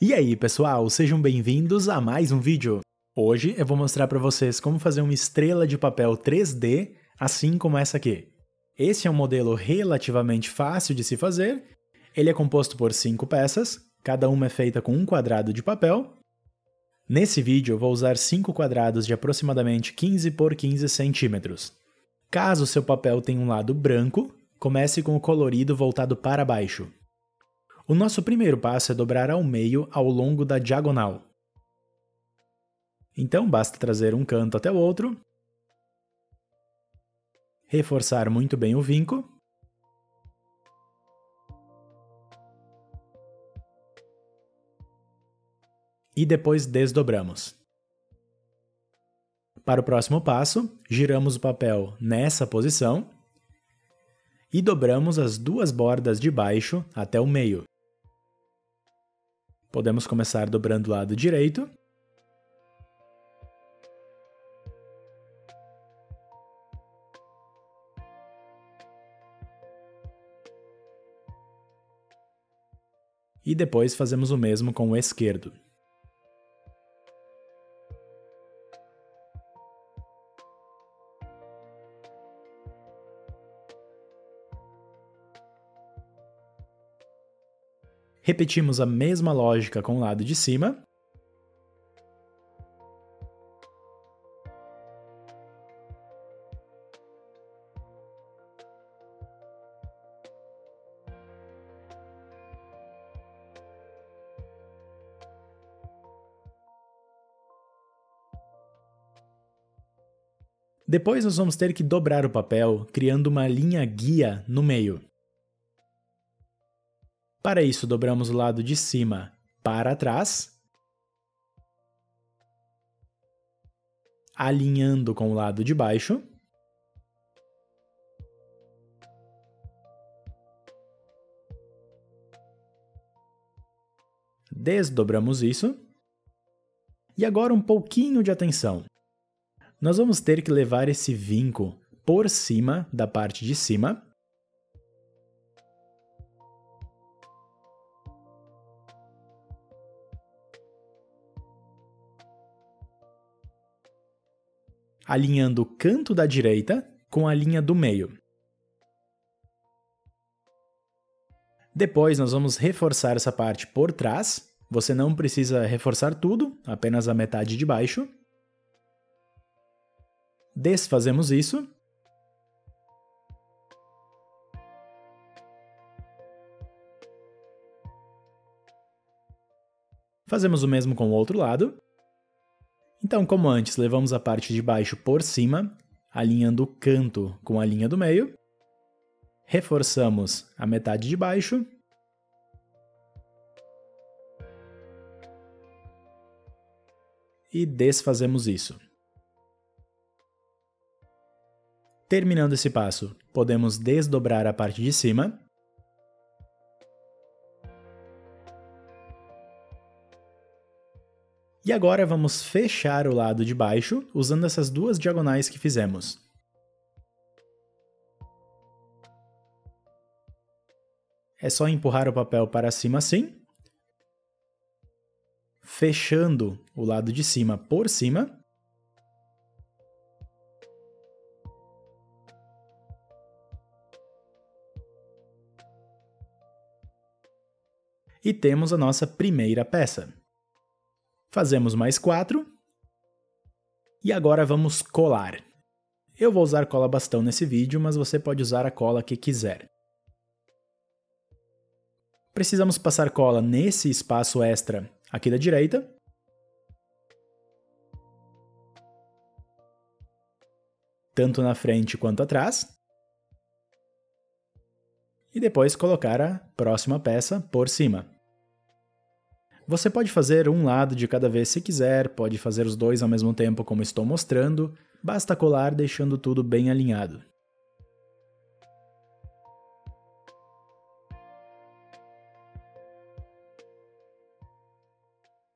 E aí, pessoal, sejam bem-vindos a mais um vídeo. Hoje eu vou mostrar para vocês como fazer uma estrela de papel 3D, assim como essa aqui. Esse é um modelo relativamente fácil de se fazer. Ele é composto por 5 peças, cada uma é feita com um quadrado de papel. Nesse vídeo eu vou usar 5 quadrados de aproximadamente 15 por 15 centímetros. Caso seu papel tenha um lado branco, comece com o colorido voltado para baixo. O nosso primeiro passo é dobrar ao meio ao longo da diagonal. Então basta trazer um canto até o outro, reforçar muito bem o vinco, e depois desdobramos. Para o próximo passo, giramos o papel nessa posição e dobramos as duas bordas de baixo até o meio. Podemos começar dobrando o lado direito. E depois fazemos o mesmo com o esquerdo. Repetimos a mesma lógica com o lado de cima. Depois nós vamos ter que dobrar o papel, criando uma linha guia no meio. Para isso, dobramos o lado de cima para trás, alinhando com o lado de baixo. Desdobramos isso. E agora um pouquinho de atenção. Nós vamos ter que levar esse vinco por cima da parte de cima. Alinhando o canto da direita com a linha do meio. Depois nós vamos reforçar essa parte por trás. Você não precisa reforçar tudo, apenas a metade de baixo. Desfazemos isso. Fazemos o mesmo com o outro lado. Então, como antes, levamos a parte de baixo por cima, alinhando o canto com a linha do meio. Reforçamos a metade de baixo. E desfazemos isso. Terminando esse passo, podemos desdobrar a parte de cima. E agora vamos fechar o lado de baixo usando essas duas diagonais que fizemos. É só empurrar o papel para cima assim, fechando o lado de cima por cima. E temos a nossa primeira peça. Fazemos mais 4. E agora vamos colar. Eu vou usar cola bastão nesse vídeo, mas você pode usar a cola que quiser. Precisamos passar cola nesse espaço extra aqui da direita. Tanto na frente quanto atrás. E depois colocar a próxima peça por cima. Você pode fazer um lado de cada vez se quiser, pode fazer os dois ao mesmo tempo como estou mostrando, basta colar deixando tudo bem alinhado.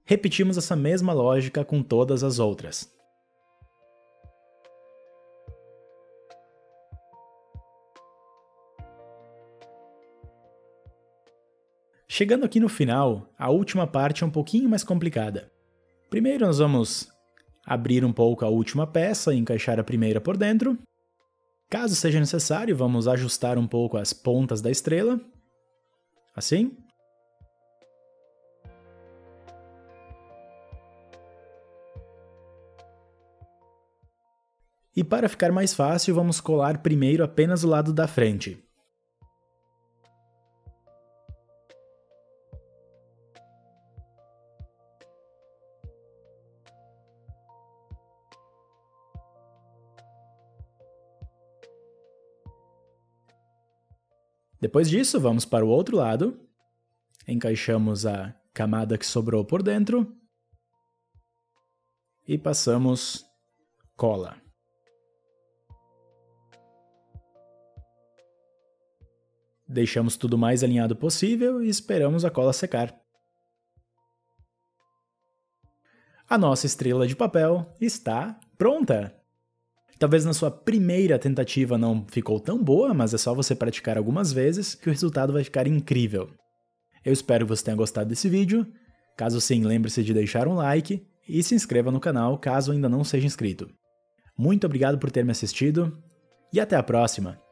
Repetimos essa mesma lógica com todas as outras. Chegando aqui no final, a última parte é um pouquinho mais complicada. Primeiro nós vamos abrir um pouco a última peça e encaixar a primeira por dentro. Caso seja necessário, vamos ajustar um pouco as pontas da estrela, assim. E para ficar mais fácil, vamos colar primeiro apenas o lado da frente. Depois disso, vamos para o outro lado, encaixamos a camada que sobrou por dentro e passamos cola. Deixamos tudo mais alinhado possível e esperamos a cola secar. A nossa estrela de papel está pronta! Talvez na sua primeira tentativa não ficou tão boa, mas é só você praticar algumas vezes que o resultado vai ficar incrível. Eu espero que você tenha gostado desse vídeo. Caso sim, lembre-se de deixar um like e se inscreva no canal caso ainda não seja inscrito. Muito obrigado por ter me assistido e até a próxima!